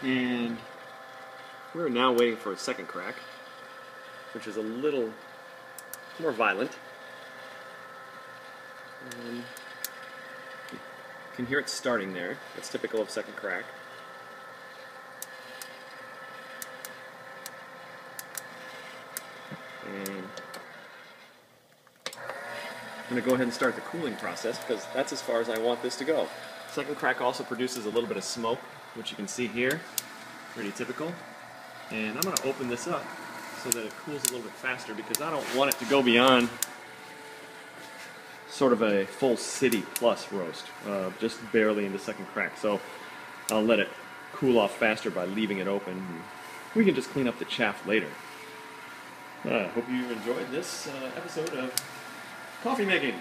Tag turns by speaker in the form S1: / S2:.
S1: And we're now waiting for a second crack, which is a little more violent. You can hear it starting there. That's typical of second crack. And I'm going to go ahead and start the cooling process because that's as far as I want this to go. Second crack also produces a little bit of smoke, which you can see here. Pretty typical. And I'm going to open this up so that it cools a little bit faster because I don't want it to go beyond sort of a full city plus roast, just barely into second crack. So I'll let it cool off faster by leaving it open. We can just clean up the chaff later. Hope you enjoyed this episode of Coffee Making.